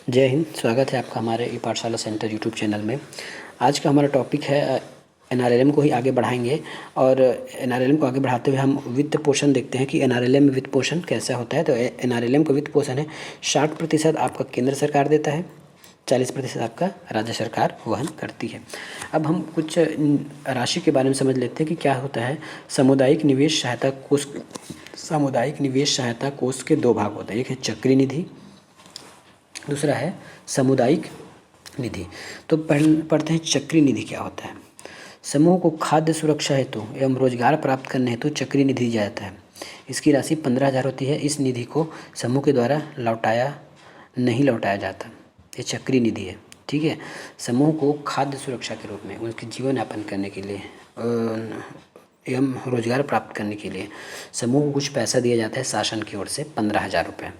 जय हिंद। स्वागत है आपका हमारे ई पाठशाला सेंटर यूट्यूब चैनल में। आज का हमारा टॉपिक है एनआरएलएम को ही आगे बढ़ाएंगे। और एनआरएलएम को आगे बढ़ाते हुए हम वित्त पोषण देखते हैं कि एनआरएलएम में वित्त पोषण कैसा होता है। तो एनआरएलएम का वित्त पोषण है 60% आपका केंद्र सरकार देता है, 40% आपका राज्य सरकार वहन करती है। अब हम कुछ राशि के बारे में समझ लेते हैं कि क्या होता है। सामुदायिक निवेश सहायता कोष। सामुदायिक निवेश सहायता कोष के दो भाग होते हैं, एक है चक्री निधि, दूसरा है सामुदायिक निधि। तो पढ़ते हैं चक्री निधि क्या होता है। समूह को खाद्य सुरक्षा हेतु एवं रोजगार प्राप्त करने हेतु चक्री निधि दिया जाता है। इसकी राशि 15,000 होती है। इस निधि को समूह के द्वारा नहीं लौटाया जाता। ये चक्री निधि है, ठीक है। समूह को खाद्य सुरक्षा के रूप में उनके जीवन यापन करने के लिए एवं रोजगार प्राप्त करने के लिए समूह को कुछ पैसा दिया जाता है शासन की ओर से, 15,000 रुपये।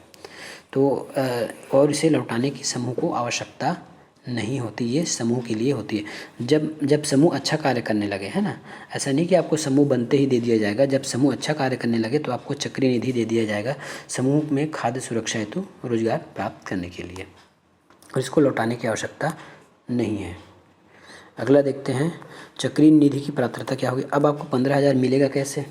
तो और इसे लौटाने की समूह को आवश्यकता नहीं होती, ये समूह के लिए होती है। जब समूह अच्छा कार्य करने लगे, है ना। ऐसा नहीं कि आपको समूह बनते ही दे दिया जाएगा। जब समूह अच्छा कार्य करने लगे तो आपको चक्री निधि दे दिया जाएगा समूह में खाद्य सुरक्षा हेतु रोजगार प्राप्त करने के लिए, और इसको लौटाने की आवश्यकता नहीं है। अगला देखते हैं, चक्री निधि की पात्रता क्या होगी। अब आपको 15,000 मिलेगा कैसे।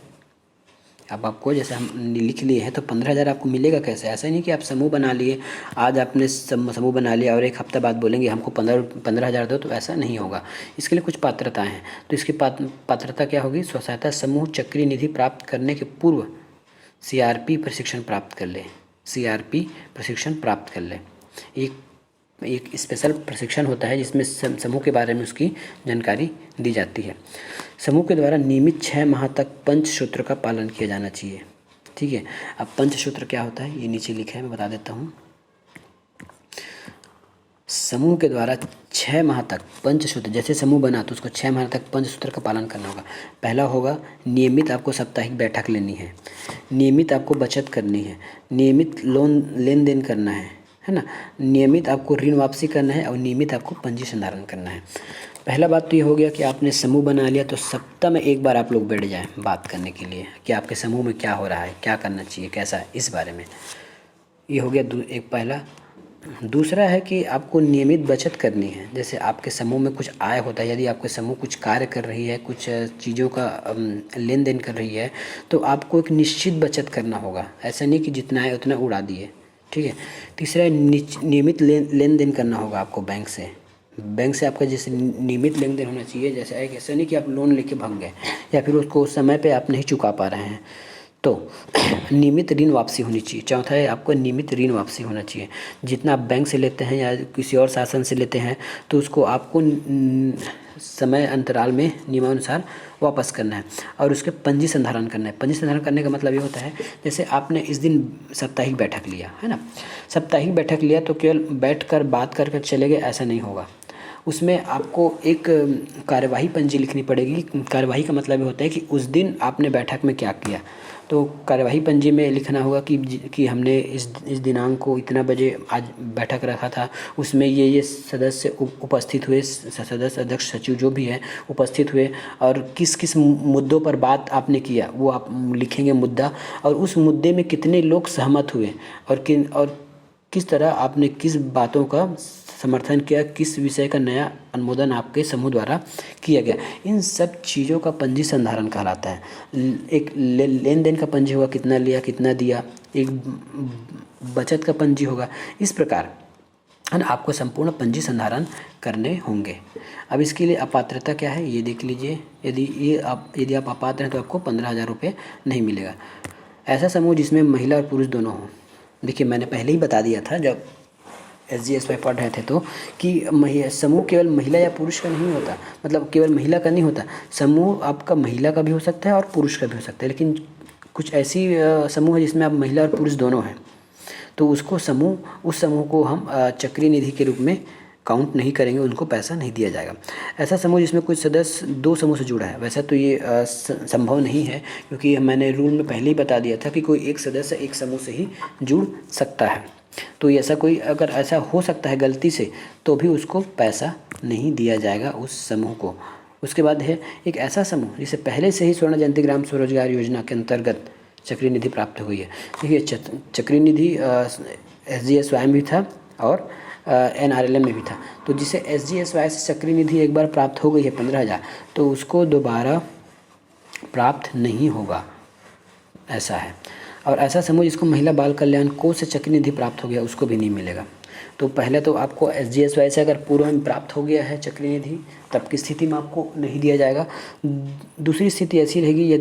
अब आपको जैसे हम लिख लिए हैं तो 15,000 आपको मिलेगा कैसे। ऐसा नहीं कि आप समूह बना लिए, आज आपने समूह बना लिया और एक हफ्ता बाद बोलेंगे हमको 15,000 दो, तो ऐसा नहीं होगा। इसके लिए कुछ पात्रताएं हैं। तो इसकी पात्रता क्या होगी। स्व सहायता समूह चक्री निधि प्राप्त करने के पूर्व सीआरपी प्रशिक्षण प्राप्त कर ले। सीआरपी प्रशिक्षण प्राप्त कर ले। एक स्पेशल प्रशिक्षण होता है जिसमें समूह के बारे में उसकी जानकारी दी जाती है। समूह के द्वारा नियमित 6 माह तक पंचसूत्र का पालन किया जाना चाहिए, ठीक है। अब पंचसूत्र क्या होता है ये नीचे लिखा है, मैं बता देता हूँ। समूह के द्वारा 6 माह तक पंचसूत्र, जैसे समूह बना तो उसको 6 माह तक पंचसूत्र का पालन करना होगा। पहला होगा नियमित आपको साप्ताहिक बैठक लेनी है, नियमित आपको बचत करनी है, नियमित लेन देन करना है ना, नियमित आपको ऋण वापसी करना है और नियमित आपको पंजी संधारण करना है। पहला बात तो ये हो गया कि आपने समूह बना लिया तो सप्ताह में एक बार आप लोग बैठ जाएं बात करने के लिए कि आपके समूह में क्या हो रहा है, क्या करना चाहिए, कैसा है, इस बारे में। ये हो गया एक पहला। दूसरा है कि आपको नियमित बचत करनी है। जैसे आपके समूह में कुछ आय होता है, यदि आपके समूह कुछ कार्य कर रही है, कुछ चीज़ों का लेन देन कर रही है, तो आपको एक निश्चित बचत करना होगा। ऐसा नहीं कि जितना है उतना उड़ा दिए, ठीक है। तीसरा, नियमित लेन देन करना होगा आपको बैंक से। बैंक से आपका जैसे नियमित लेन देन होना चाहिए। जैसे एक ऐसा नहीं कि आप लोन लेके भाग गए या फिर उसको उस समय पे आप नहीं चुका पा रहे हैं, तो नियमित ऋण वापसी होनी चाहिए। चौथा है आपको नियमित ऋण वापसी होना चाहिए। जितना आप बैंक से लेते हैं या किसी और शासन से लेते हैं तो उसको आपको समय अंतराल में नियमानुसार वापस करना है और उसके पंजी संधारण करना है। पंजी संधारण करने का मतलब ये होता है, जैसे आपने इस दिन साप्ताहिक बैठक लिया, है ना। साप्ताहिक बैठक लिया तो केवल बैठ कर बात कर चले गए, ऐसा नहीं होगा। उसमें आपको एक कार्यवाही पंजी लिखनी पड़ेगी। कार्यवाही का मतलब ये होता है कि उस दिन आपने बैठक में क्या किया। तो कार्यवाही पंजी में लिखना होगा कि हमने इस दिनांक को इतना बजे आज बैठक रखा था, उसमें ये सदस्य उपस्थित हुए, सदस्य अध्यक्ष सचिव जो भी है उपस्थित हुए, और किस किस मुद्दों पर बात आपने किया वो आप लिखेंगे मुद्दा, और उस मुद्दे में कितने लोग सहमत हुए और किस तरह आपने किस बातों का समर्थन किया, किस विषय का नया अनुमोदन आपके समूह द्वारा किया गया। इन सब चीज़ों का पंजी संधारण कहलाता है। एक लेन देन का पंजी होगा, कितना लिया कितना दिया। एक बचत का पंजी होगा। इस प्रकार आपको संपूर्ण पंजी संधारण करने होंगे। अब इसके लिए अपात्रता क्या है ये देख लीजिए। यदि आप अपात्र हैं तो आपको 15,000 रुपये नहीं मिलेगा। ऐसा समूह जिसमें महिला और पुरुष दोनों हों। देखिए मैंने पहले ही बता दिया था जब SGS पढ़ रहे थे तो कि समूह केवल महिला या पुरुष का नहीं होता, मतलब केवल महिला का नहीं होता। समूह आपका महिला का भी हो सकता है और पुरुष का भी हो सकता है, लेकिन कुछ ऐसी समूह है जिसमें आप महिला और पुरुष दोनों हैं, तो उस समूह को हम चक्री निधि के रूप में काउंट नहीं करेंगे, उनको पैसा नहीं दिया जाएगा। ऐसा समूह जिसमें कुछ सदस्य 2 समूह से जुड़ा है, वैसा तो ये संभव नहीं है, क्योंकि मैंने रूल में पहले ही बता दिया था कि कोई एक सदस्य एक समूह से ही जुड़ सकता है। तो ऐसा कोई अगर ऐसा हो सकता है गलती से, तो भी उसको पैसा नहीं दिया जाएगा उस समूह को। उसके बाद है एक ऐसा समूह जिसे पहले से ही स्वर्ण जयंती ग्राम स्वरोजगार योजना के अंतर्गत चक्री निधि प्राप्त हुई है। देखिए चक्री निधि SGS स्वयं भी था और NRLM में भी था। तो जिसे SGSY से चक्रीय निधि एक बार प्राप्त हो गई है 15,000, तो उसको दोबारा प्राप्त नहीं होगा, ऐसा है। और ऐसा समूह जिसको महिला बाल कल्याण कोष से चक्रीय निधि प्राप्त हो गया, उसको भी नहीं मिलेगा। तो पहले तो आपको SGSY से अगर पूर्व में प्राप्त हो गया है चक्रीय निधि, तब की स्थिति में आपको नहीं दिया जाएगा। दूसरी स्थिति ऐसी रहेगी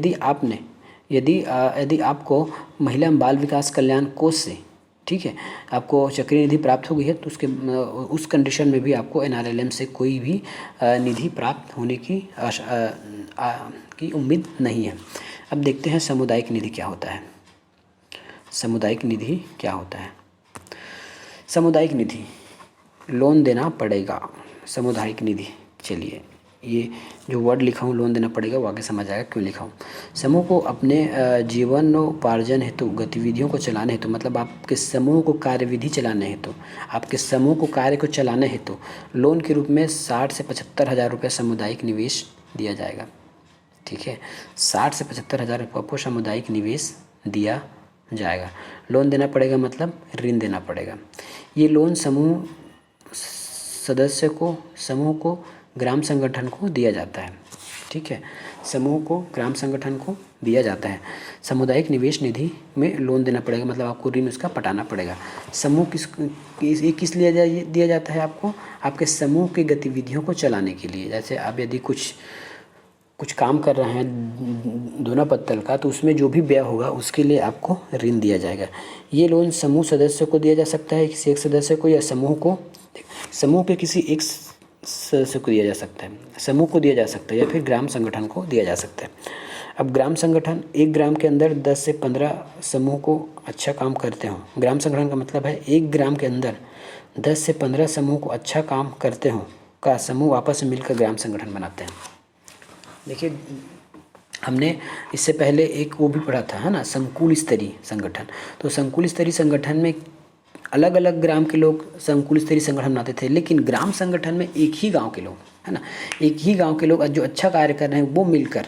यदि आपको महिला बाल विकास कल्याण कोष से, ठीक है, आपको चक्रीय निधि प्राप्त हो गई है, तो उस कंडीशन में भी आपको NRLM से कोई भी निधि प्राप्त होने की उम्मीद नहीं है। अब देखते हैं सामुदायिक निधि क्या होता है। सामुदायिक निधि क्या होता है? सामुदायिक निधि, लोन देना पड़ेगा। सामुदायिक निधि, चलिए ये जो वर्ड लिखा हूँ लोन देना पड़ेगा, वो आगे समझ आएगा क्यों लिखा हूँ। समूह को अपने जीवनोपार्जन हेतु गतिविधियों को चलाने हेतु, मतलब आपके समूह को कार्यविधि चलाने हेतु, आपके समूह को कार्य को चलाने हेतु लोन के रूप में 60 से 75,000 रुपये सामुदायिक निवेश दिया जाएगा। ठीक है, 60 से 75,000 रुपये आपको सामुदायिक निवेश दिया जाएगा। लोन देना पड़ेगा मतलब ऋण देना पड़ेगा। ये लोन समूह को ग्राम संगठन को दिया जाता है। ठीक है, समूह को ग्राम संगठन को दिया जाता है। सामुदायिक निवेश निधि में लोन देना पड़ेगा, मतलब आपको ऋण उसका पटाना पड़ेगा। समूह किस लिए दिया जाता है? आपको आपके समूह की गतिविधियों को चलाने के लिए। जैसे आप यदि कुछ काम कर रहे हैं दोना पत्तल का, तो उसमें जो भी व्यय होगा उसके लिए आपको ऋण दिया जाएगा। ये लोन समूह सदस्य को दिया जा सकता है, किसी एक सदस्य को, या समूह के किसी एक सदस्य को दिया जा सकता है, समूह को दिया जा सकता है, या फिर ग्राम संगठन को दिया जा सकता है। अब ग्राम संगठन, एक ग्राम के अंदर 10 से 15 समूह को अच्छा काम करते हों। ग्राम संगठन का मतलब है एक ग्राम के अंदर 10 से 15 समूह को अच्छा काम करते हों का समूह आपस में मिलकर ग्राम संगठन बनाते हैं। देखिए, हमने इससे पहले एक वो भी पढ़ा था, है ना, संकुल स्तरीय संगठन। तो संकुल स्तरीय संगठन में अलग अलग ग्राम के लोग संकुल स्तरीय संगठन बनाते थे, लेकिन ग्राम संगठन में एक ही गांव के लोग, है ना, एक ही गांव के लोग जो अच्छा कार्य कर रहे हैं वो मिलकर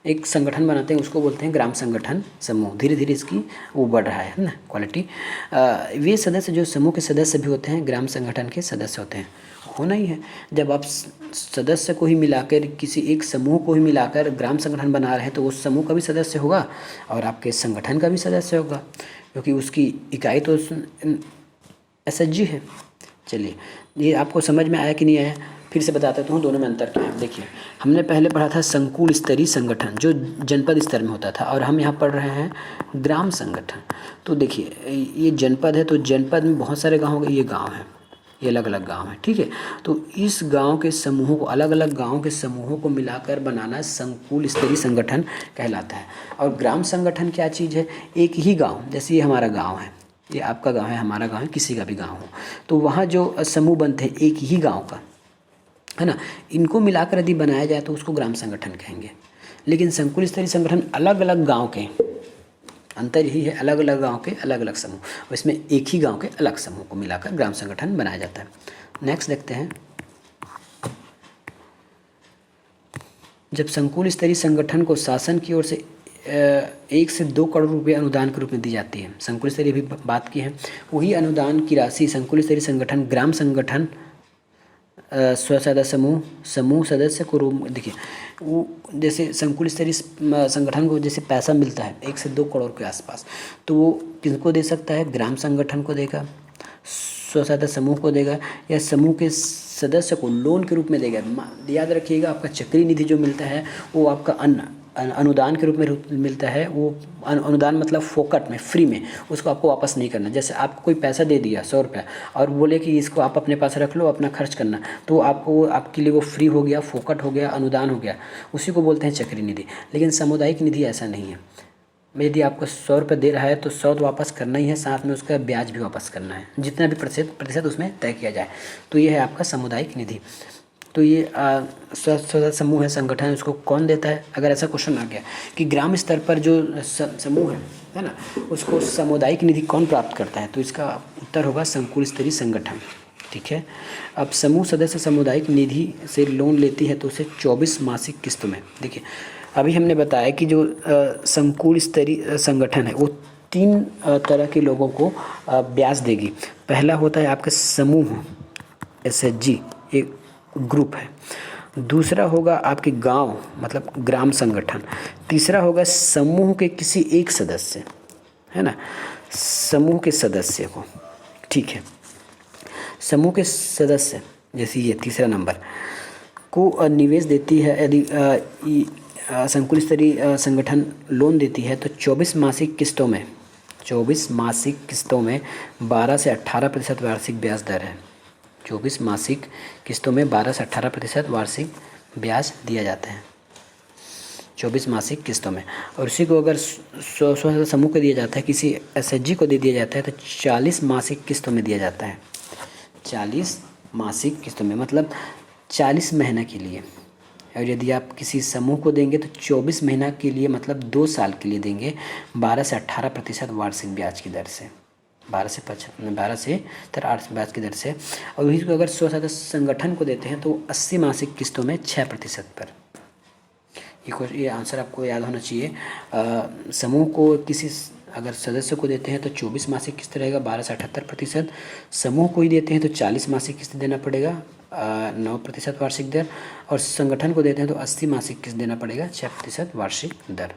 एक संगठन बनाते हैं, उसको बोलते हैं ग्राम संगठन समूह। धीरे धीरे इसकी वो बढ़ रहा है ना क्वालिटी। वे सदस्य जो समूह के सदस्य भी होते हैं ग्राम संगठन के सदस्य होते हैं। होना ही है, जब आप सदस्य को ही मिलाकर, किसी एक समूह को ही मिलाकर ग्राम संगठन बना रहे हैं, तो उस समूह का भी सदस्य होगा और आपके संगठन का भी सदस्य होगा, क्योंकि उसकी इकाई तो SHG है। चलिए, ये आपको समझ में आया कि नहीं आया? फिर से बता देता हूँ दोनों में अंतर क्या है। देखिए, हमने पहले पढ़ा था संकुल स्तरीय संगठन जो जनपद स्तर में होता था, और हम यहाँ पढ़ रहे हैं ग्राम संगठन। तो देखिए, ये जनपद है, तो जनपद में बहुत सारे गाँव होंगे, ये गाँव है, ये अलग अलग गांव है। ठीक है, तो इस गांव के समूहों को, अलग अलग गांव के समूहों को मिलाकर बनाना संकुल स्तरीय संगठन कहलाता है। और ग्राम संगठन क्या चीज़ है? एक ही गांव, जैसे ये हमारा गांव है, ये आपका गांव है, हमारा गांव है, किसी का भी गांव हो, तो वहाँ जो समूह बनते हैं एक ही गाँव का, है ना, इनको मिलाकर यदि बनाया जाए तो उसको ग्राम संगठन कहेंगे। लेकिन संकुल स्तरीय संगठन अलग अलग गाँव के, अंतर यही है, अलग अलग गांव के अलग अलग समूह, और इसमें एक ही गांव के अलग समूह को मिलाकर ग्राम संगठन बनाया जाता है। नेक्स्ट देखते हैं, जब संकुल स्तरीय संगठन को शासन की ओर से 1 से 2 करोड़ रुपये अनुदान के रूप में दी जाती है। संकुल स्तरीय भी बात की है, वही अनुदान की राशि संकुल स्तरीय संगठन ग्राम संगठन स्वसहायता समूह सदस्य को रूप, देखिए वो जैसे संकुल स्तरीय संगठन को जैसे पैसा मिलता है 1 से 2 करोड़ के आसपास, तो वो किसको दे सकता है? ग्राम संगठन को देगा, स्वसहायता समूह को देगा, या समूह के सदस्य को लोन के रूप में देगा। याद रखिएगा, आपका चक्रीय निधि जो मिलता है वो आपका अनुदान के रूप में मिलता है। वो अनुदान मतलब फोकट में, फ्री में, उसको आपको वापस नहीं करना। जैसे आपको कोई पैसा दे दिया 100 रुपया और बोले कि इसको आप अपने पास रख लो, अपना खर्च करना, तो आपको, आपके लिए वो फ्री हो गया, फोकट हो गया, अनुदान हो गया, उसी को बोलते हैं चक्रीय निधि। लेकिन सामुदायिक निधि ऐसा नहीं है। यदि आपको 100 रुपये दे रहा है तो 100 तो वापस करना ही है, साथ में उसका ब्याज भी वापस करना है, जितना भी प्रतिशत उसमें तय किया जाए। तो ये है आपका सामुदायिक निधि। तो ये स्वसहायता समूह है, संगठन है, उसको कौन देता है? अगर ऐसा क्वेश्चन आ गया कि ग्राम स्तर पर जो समूह है ना, उसको सामुदायिक निधि कौन प्राप्त करता है, तो इसका उत्तर होगा संकुल स्तरीय संगठन। ठीक है, अब समूह सदस्य सामुदायिक निधि से लोन लेती है तो उसे 24 मासिक किस्तों में, देखिए अभी हमने बताया कि जो संकुल स्तरीय संगठन है वो 3 तरह के लोगों को ब्याज देगी। पहला होता है आपका समूह, एसएचजी एक ग्रुप है। दूसरा होगा आपके गांव मतलब ग्राम संगठन। तीसरा होगा समूह के किसी एक सदस्य, है ना, समूह के सदस्य को, ठीक है, समूह के सदस्य जैसे ये तीसरा नंबर को निवेश देती है। यदि संकुल स्तरीय संगठन लोन देती है तो 24 मासिक किस्तों में 12 से 18% वार्षिक ब्याज दर है। 24 मासिक किस्तों में 12 से 18% वार्षिक ब्याज दिया जाता है 24 मासिक किस्तों में। और उसी को अगर 100 समूह को दिया जाता है, किसी एसएचजी को दे दिया जाता है तो 40 मासिक किस्तों में दिया जाता है। 40 मासिक किस्तों में मतलब 40 महीना के लिए। और यदि आप किसी समूह को देंगे तो 24 महीना के लिए मतलब 2 साल के लिए देंगे 12 से 18% वार्षिक ब्याज की दर से, 12 से 8 ब्याज की दर से। और वही को अगर 100 सदस्य संगठन को देते हैं तो 80 मासिक किस्तों में 6% पर। ये आंसर आपको याद होना चाहिए। समूह को किसी अगर सदस्य को देते हैं तो 24 मासिक किस्त रहेगा 12 से 78%। समूह को ही देते हैं तो 40 मासिक किस्त देना पड़ेगा 9% वार्षिक दर। और संगठन को देते हैं तो 80 मासिक किस्त देना पड़ेगा 6% वार्षिक दर।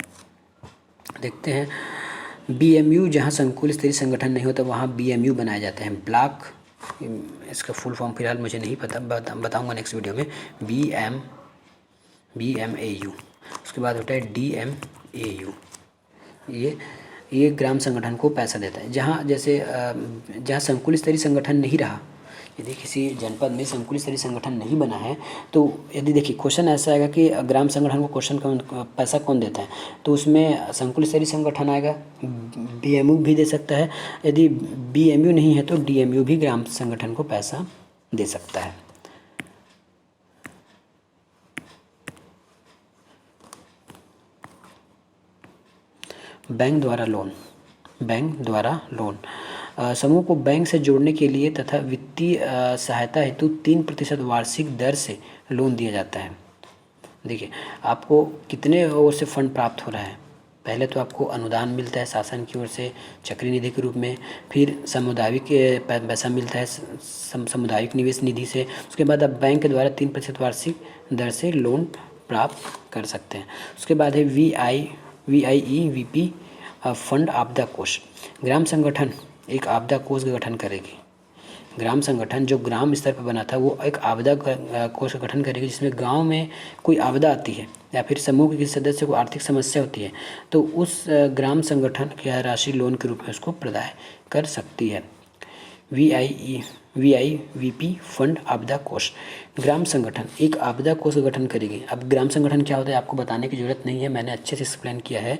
देखते हैं बीएमयू, जहाँ संकुल स्तरीय संगठन नहीं होता वहाँ बीएमयू बनाए जाते हैं। ब्लॉक, इसका फुल फॉर्म फिलहाल मुझे नहीं पता, बताऊँगा नेक्स्ट वीडियो में। BMAU, उसके बाद होता है DMAU। ये ग्राम संगठन को पैसा देता है। जहाँ संकुल स्तरीय संगठन नहीं रहा, यदि किसी जनपद में संकुल स्तरीय संगठन नहीं बना है तो यदि देखिए क्वेश्चन ऐसा आएगा कि ग्राम संगठन को पैसा कौन देता है, तो उसमें संकुल स्तरीय संगठन आएगा, बीएमयू भी दे सकता है। यदि बीएमयू नहीं है तो डीएमयू भी ग्राम संगठन को पैसा दे सकता है। बैंक द्वारा लोन समूह को बैंक से जोड़ने के लिए तथा वित्तीय सहायता हेतु 3% वार्षिक दर से लोन दिया जाता है। देखिए आपको कितने ओर से फंड प्राप्त हो रहा है। पहले तो आपको अनुदान मिलता है शासन की ओर से चक्री निधि के रूप में, फिर सामुदायिक पैसा मिलता है सामुदायिक निवेश निधि से। उसके बाद आप बैंक के द्वारा 3% वार्षिक दर से लोन प्राप्त कर सकते हैं। उसके बाद है VIEVP फंड आपदा कोष। ग्राम संगठन एक आपदा कोष का गठन करेगी। ग्राम संगठन जो ग्राम स्तर पर बना था वो एक आपदा कोष का गठन करेगी, जिसमें गांव में कोई आपदा आती है या फिर समूह के किसी सदस्य को आर्थिक समस्या होती है तो उस ग्राम संगठन की राशि लोन के रूप में उसको प्रदान कर सकती है। VIVP फंड आपदा कोष। ग्राम संगठन एक आपदा कोष का गठन करेगी। अब ग्राम संगठन क्या होता है आपको बताने की ज़रूरत नहीं है, मैंने अच्छे से एक्सप्लेन किया है।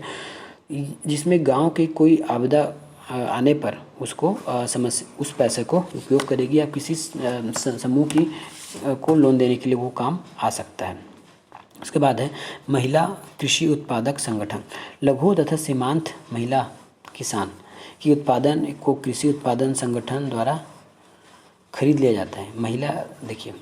जिसमें गांव के कोई आपदा आने पर उसको उस पैसे को उपयोग करेगी या किसी समूह की को लोन देने के लिए वो काम आ सकता है। उसके बाद है महिला कृषि उत्पादक संगठन। लघु तथा सीमांत महिला किसान की उत्पादन को कृषि उत्पादन संगठन द्वारा खरीद लिया जाता है। महिला, देखिए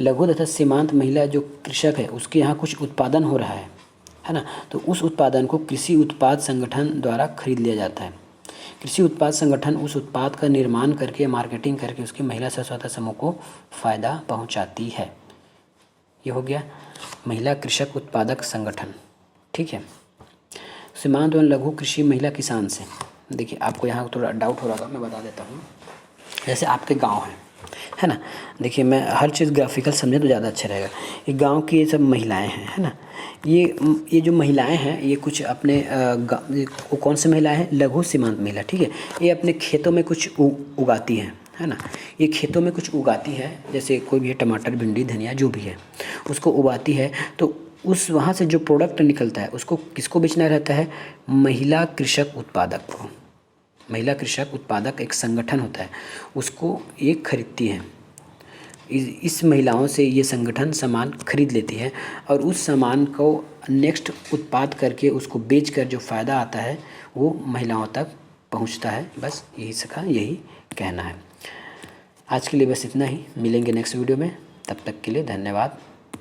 लघु तथा सीमांत महिला जो कृषक है उसके यहाँ कुछ उत्पादन हो रहा है ना, तो उस उत्पादन को कृषि उत्पाद संगठन द्वारा खरीद लिया जाता है। कृषि उत्पाद संगठन उस उत्पाद का निर्माण करके मार्केटिंग करके उसके महिला स्व सहायता समूह को फ़ायदा पहुंचाती है। ये हो गया महिला कृषक उत्पादक संगठन, ठीक है। सीमांत एवं लघु कृषि महिला किसान से, देखिए आपको यहाँ थोड़ा डाउट हो रहा था, मैं बता देता हूँ। जैसे आपके गाँव है ना, देखिए मैं हर चीज़ ग्राफिकल समझे तो ज़्यादा अच्छा रहेगा। ये गांव की ये सब महिलाएं हैं, है ना, ये जो महिलाएं हैं ये कुछ अपने वो कौन सी महिलाएं हैं, लघु सीमांत महिला, ठीक है। ये अपने खेतों में कुछ उगाती हैं, है ना, ये खेतों में कुछ उगाती है, जैसे कोई भी है टमाटर भिंडी धनिया जो भी है उसको उगाती है, तो उस वहाँ से जो प्रोडक्ट निकलता है उसको किसको बेचना रहता है, महिला कृषक उत्पादक को। महिला कृषक उत्पादक एक संगठन होता है, उसको ये खरीदती है। इस महिलाओं से ये संगठन सामान खरीद लेती है और उस सामान को नेक्स्ट उत्पाद करके उसको बेचकर जो फ़ायदा आता है वो महिलाओं तक पहुंचता है। बस यही कहना है। आज के लिए बस इतना ही, मिलेंगे नेक्स्ट वीडियो में, तब तक के लिए धन्यवाद।